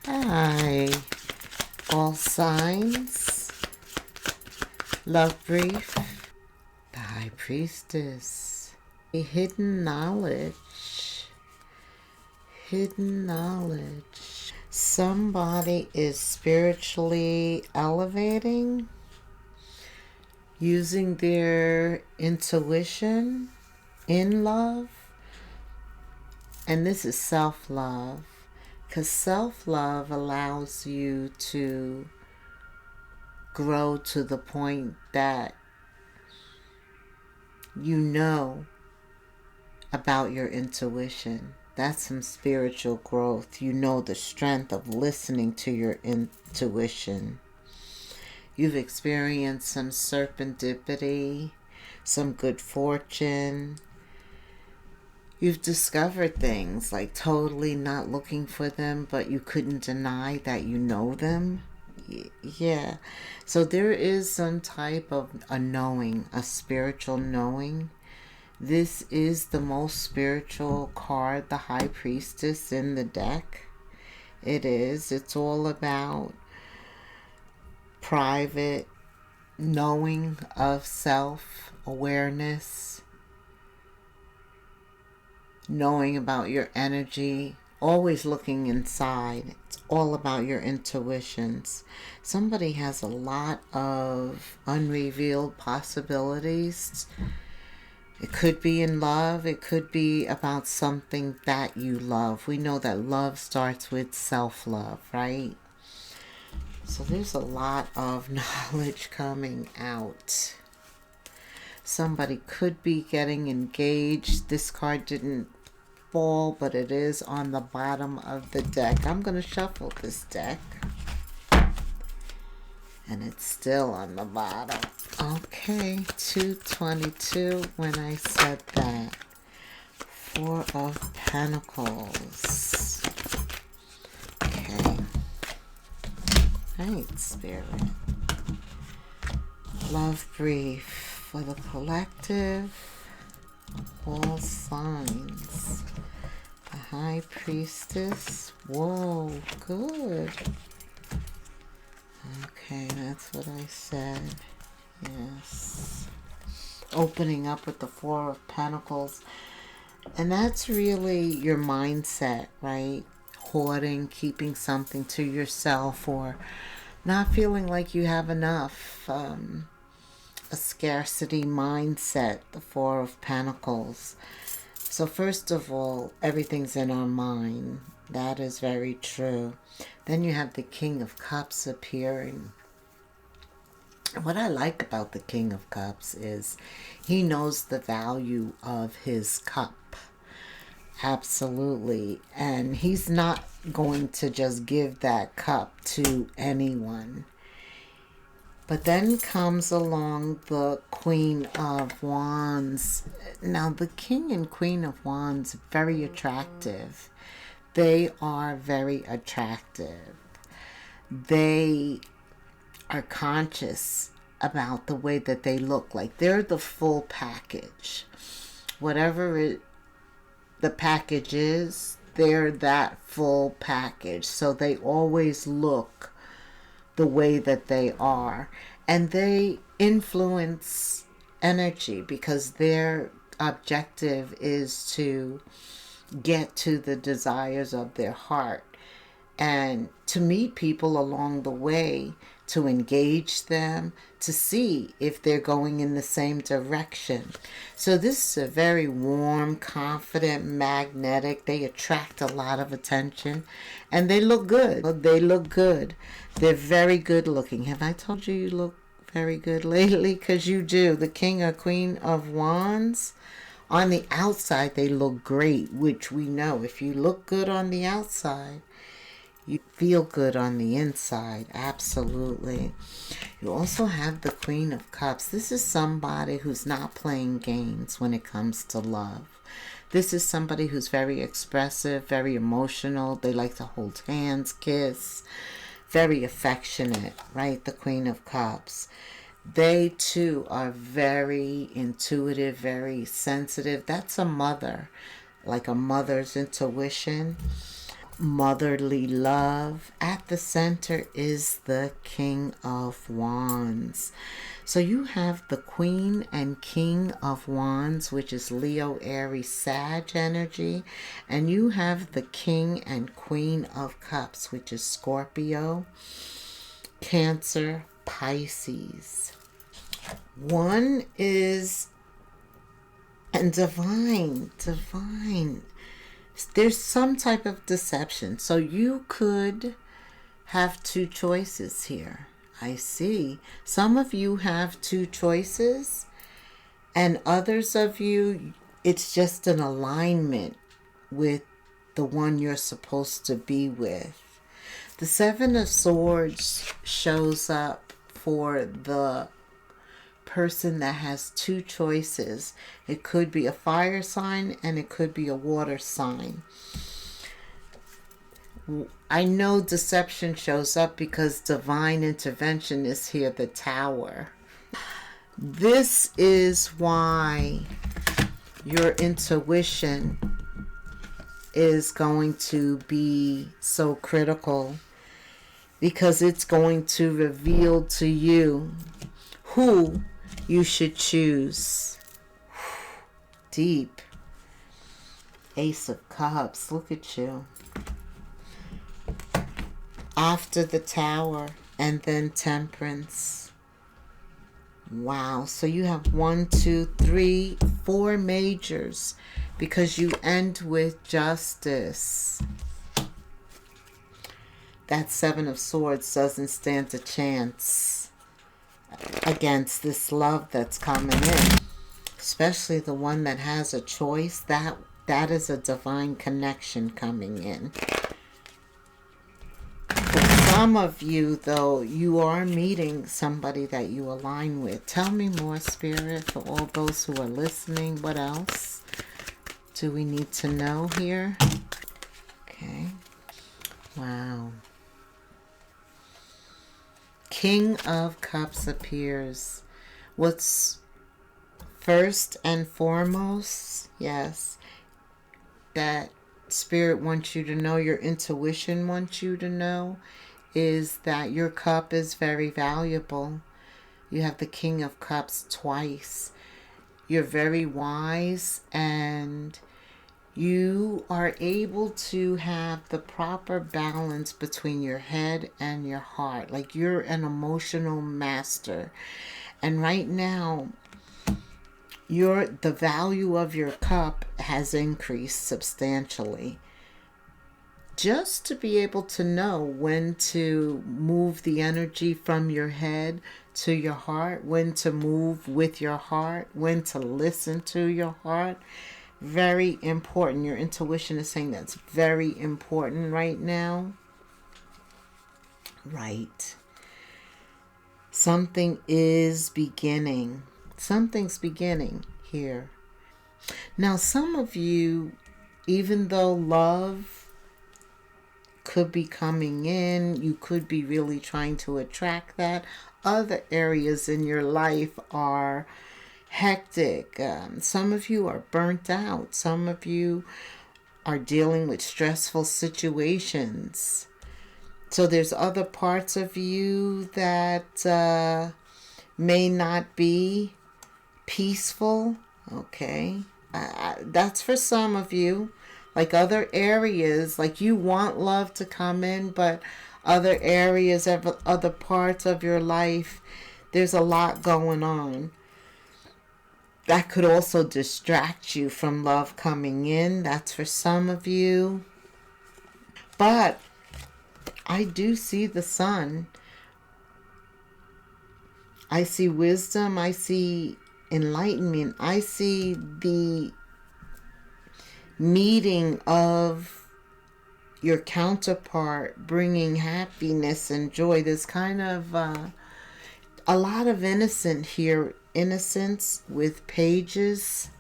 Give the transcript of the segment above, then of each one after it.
Hi, all signs, love brief, the High Priestess, a hidden knowledge. Somebody is spiritually elevating, using their intuition in love, and this is self-love, because self-love allows you to grow to the point that you know about your intuition. That's some spiritual growth. You know the strength of listening to your intuition. You've experienced some serendipity, some good fortune. You've discovered things like totally not looking for them, but you couldn't deny that you know them. Yeah. So there is some type of a knowing, a spiritual knowing. This is the most spiritual card, the High Priestess, in the deck. It is. It's all about private knowing of self, awareness, knowing about your energy, always looking inside. It's all about your intuitions. Somebody has a lot of unrevealed possibilities. It could be in love. It could be about something that you love. We know that love starts with self-love, right? So there's a lot of knowledge coming out. Somebody could be getting engaged. This card didn't fall, but it is on the bottom of the deck. I'm going to shuffle this deck. And it's still on the bottom. Okay, 222 when I said that. 4 of Pentacles. Okay. Right, Spirit. Love brief for the collective. All signs. The High Priestess. Whoa, good. Okay, that's what I said. Yes. Opening up with the 4 of Pentacles. And that's really your mindset, right? Hoarding, keeping something to yourself, or not feeling like you have enough. A scarcity mindset, the 4 of Pentacles. So first of all, everything's in our mind. That is very true. Then you have the King of Cups appearing. What I like about the King of Cups is he knows the value of his cup. Absolutely. And he's not going to just give that cup to anyone. But then comes along the Queen of Wands. Now, the King and Queen of Wands, very attractive. They are very attractive. They are conscious about the way that they look. Like they're the full package. Whatever the package is, they're that full package. So they always look the way that they are, and they influence energy because their objective is to get to the desires of their heart and to meet people along the way, to engage them, to see if they're going in the same direction. So this is a very warm, confident, magnetic. They attract a lot of attention and they look good. They look good. They're very good looking. Have I told you you look very good lately? Because you do. The King or Queen of Wands, on the outside they look great, which we know. If you look good on the outside, you feel good on the inside. Absolutely. You also have the Queen of Cups. This is somebody who's not playing games when it comes to love. This is somebody who's very expressive, very emotional. They like to hold hands, kiss. Very affectionate, right? The Queen of Cups. They too are very intuitive, very sensitive. That's a mother, like a mother's intuition. motherly love. At the center is the King of Wands. So you have the Queen and King of Wands, which is Leo, Aries, Sag energy. And you have the King and Queen of Cups, which is Scorpio, Cancer, Pisces. One is and divine. There's some type of deception. So you could have two choices here. I see. Some of you have two choices, and others of you, it's just an alignment with the one you're supposed to be with. The Seven of Swords shows up for the person that has two choices. It could be a fire sign and it could be a water sign. I know deception shows up because divine intervention is here, the Tower. This is why your intuition is going to be so critical, because it's going to reveal to you who you should choose. Deep. Ace of Cups. Look at you. After the Tower, and then Temperance. Wow. So you have 1, 2, 3, 4 majors, because you end with Justice. That Seven of Swords doesn't stand a chance against this love that's coming in, especially the one that has a choice. That is a divine connection coming in. For some of you, though, you are meeting somebody that you align with. Tell me more, Spirit, for all those who are listening. What else do we need to know here? Okay. Wow. King of Cups appears. What's first and foremost, yes, that Spirit wants you to know, your intuition wants you to know, is that your cup is very valuable. You have the King of Cups twice. You're very wise, and you are able to have the proper balance between your head and your heart. Like, you're an emotional master. And right now, the value of your cup has increased substantially. Just to be able to know when to move the energy from your head to your heart, when to move with your heart, when to listen to your heart. Very important. Your intuition is saying that's very important right now. Right. Something is beginning. Something's beginning here. Now, some of you, even though love could be coming in, you could be really trying to attract that, other areas in your life are hectic. Some of you are burnt out. Some of you are dealing with stressful situations. So there's other parts of you that may not be peaceful. Okay. That's for some of you. Like, other areas, like, you want love to come in, but other areas, other parts of your life, there's a lot going on. That could also distract you from love coming in. That's for some of you. But I do see the sun. I see wisdom. I see enlightenment. I see the meeting of your counterpart bringing happiness and joy. There's kind of a lot of innocence with pages.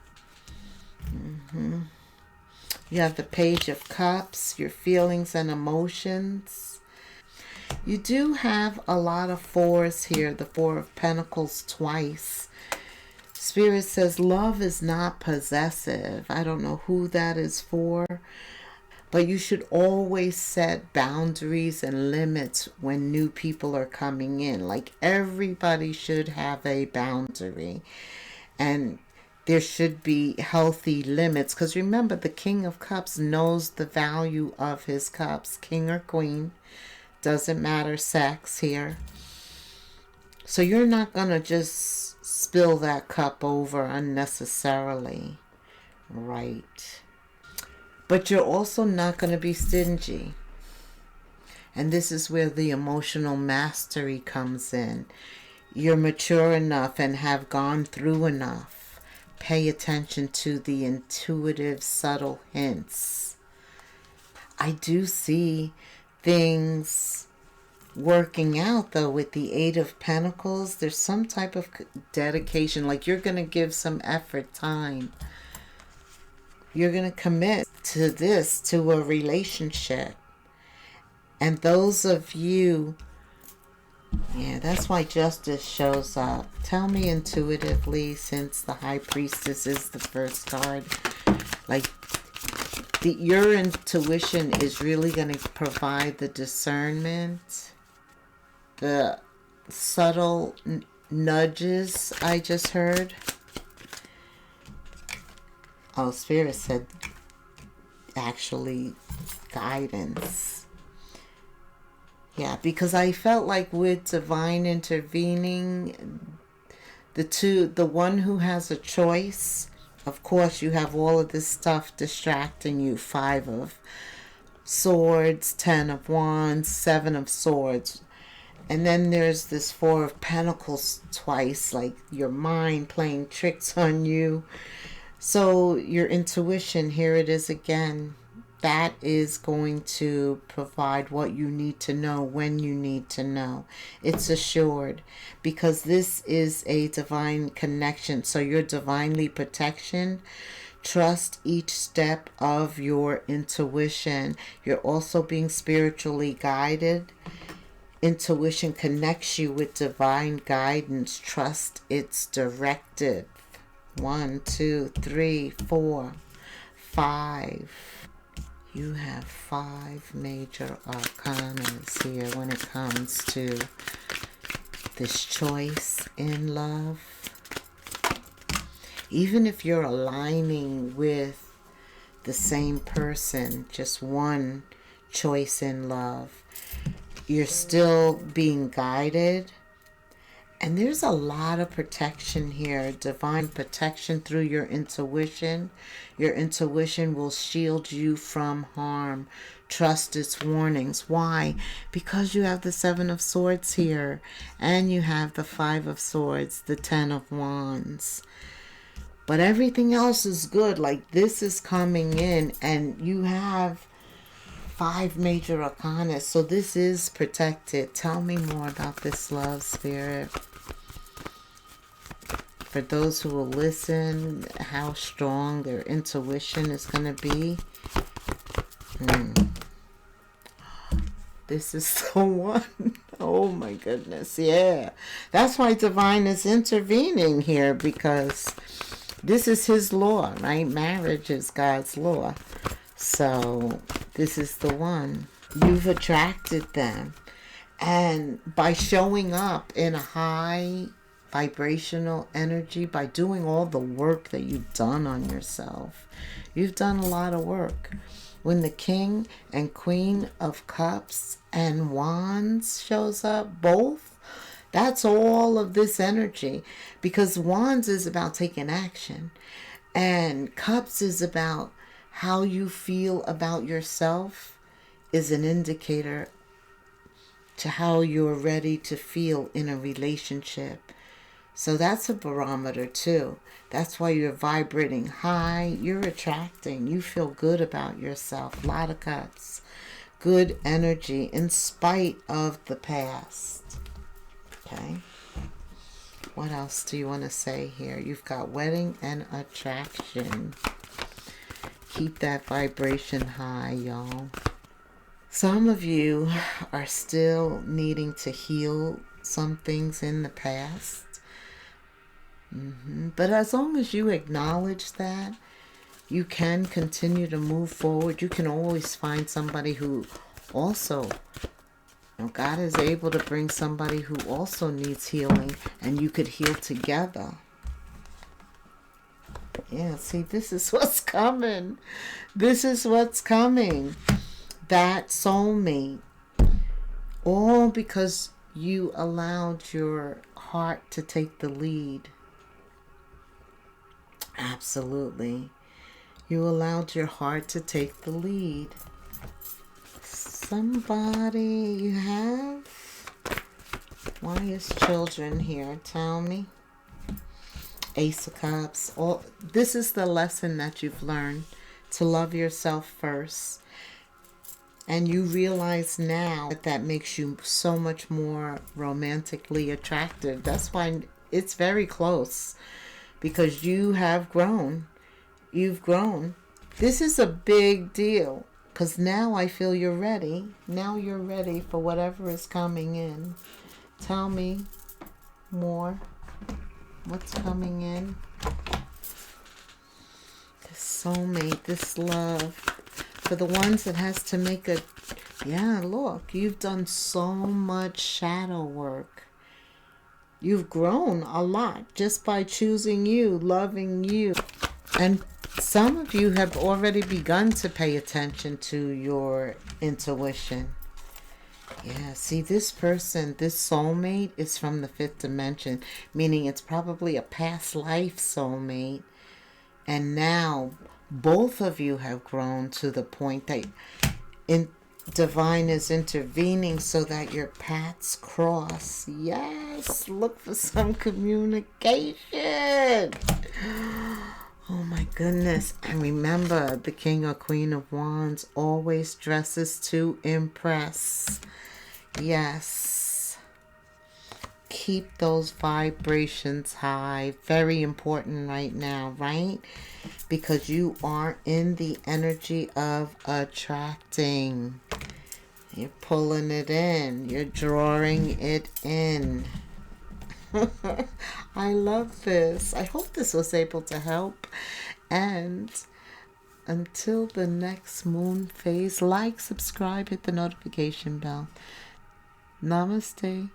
You have the Page of Cups, your feelings and emotions. You do have a lot of fours here, the Four of Pentacles twice. Spirit says love is not possessive. I don't know who that is for, But you should always set boundaries and limits when new people are coming in. Like everybody should have a boundary. And there should be healthy limits. Because remember, the King of Cups knows the value of his cups. King or queen. Doesn't matter sex here. So you're not going to just spill that cup over unnecessarily. Right. But you're also not going to be stingy. And this is where the emotional mastery comes in. You're mature enough and have gone through enough. Pay attention to the intuitive, subtle hints. I do see things working out, though, with the Eight of Pentacles. There's some type of dedication. Like you're going to give some effort, time. You're going to commit to this, to a relationship. And those of you, yeah, that's why justice shows up. Tell me intuitively, since the High Priestess is the first card, like your intuition is really going to provide the discernment, the subtle nudges I just heard. Oh, Spirit said actually guidance. Yeah, because I felt like with divine intervening, the one who has a choice, of course you have all of this stuff distracting you. 5 of Swords, 10 of Wands, 7 of Swords. And then there's this 4 of Pentacles twice, like your mind playing tricks on you. So your intuition, here it is again. That is going to provide what you need to know when you need to know. It's assured because this is a divine connection. So you're divinely protection. Trust each step of your intuition. You're also being spiritually guided. Intuition connects you with divine guidance. Trust its directive. 1, 2, 3, 4, 5. You have 5 major arcanas here when it comes to this choice in love. Even if you're aligning with the same person, just one choice in love, you're still being guided. And there's a lot of protection here, divine protection through your intuition. Your intuition will shield you from harm. Trust its warnings. Why? Because you have the 7 of Swords here, and you have the 5 of Swords, the 10 of Wands. But everything else is good. Like this is coming in, and you have 5 major arcana. So this is protected. Tell me more about this, love, Spirit. For those who will listen, how strong their intuition is going to be. This is the one. Oh my goodness. Yeah. That's why divine is intervening here, because this is his law, right? Marriage is God's law. So this is the one. You've attracted them. And by showing up in a high vibrational energy, by doing all the work that you've done on yourself, you've done a lot of work. When the King and Queen of Cups and Wands shows up, both, that's all of this energy. Because Wands is about taking action, and Cups is about how you feel about yourself, is an indicator to how you're ready to feel in a relationship. So that's a barometer too. That's why you're vibrating high. You're attracting. You feel good about yourself. A lot of Cups. Good energy in spite of the past. Okay. What else do you want to say here? You've got wedding and attraction. Keep that vibration high, y'all. Some of you are still needing to heal some things in the past. But as long as you acknowledge that, You can continue to move forward. You can always find somebody who also, God is able to bring somebody who also needs healing, and you could heal together. Yeah, see, this is what's coming. This is what's coming. That soulmate. All because you allowed your heart to take the lead. Absolutely. You allowed your heart to take the lead. Somebody you have? Why is children here? Tell me. Ace of Cups. This is the lesson that you've learned, to love yourself first. And you realize now that makes you so much more romantically attractive. That's why it's very close, because you have grown. You've grown. This is a big deal, because now I feel you're ready. Now you're ready for whatever is coming in. Tell me more. What's coming in? This soulmate, this love. For the ones that has to make a... Yeah, look, you've done so much shadow work. You've grown a lot just by choosing you, loving you. And some of you have already begun to pay attention to your intuition. Yeah, see, this person, this soulmate is from the 5th dimension, meaning it's probably a past life soulmate. And now both of you have grown to the point that divine is intervening so that your paths cross. Yes, look for some communication. Oh my goodness. And remember, the King or Queen of Wands always dresses to impress. Yes. Keep those vibrations high. Very important right now, right? Because you are in the energy of attracting. You're pulling it in. You're drawing it in. I love this. I hope this was able to help. And until the next moon phase, like, subscribe, hit the notification bell. Namaste.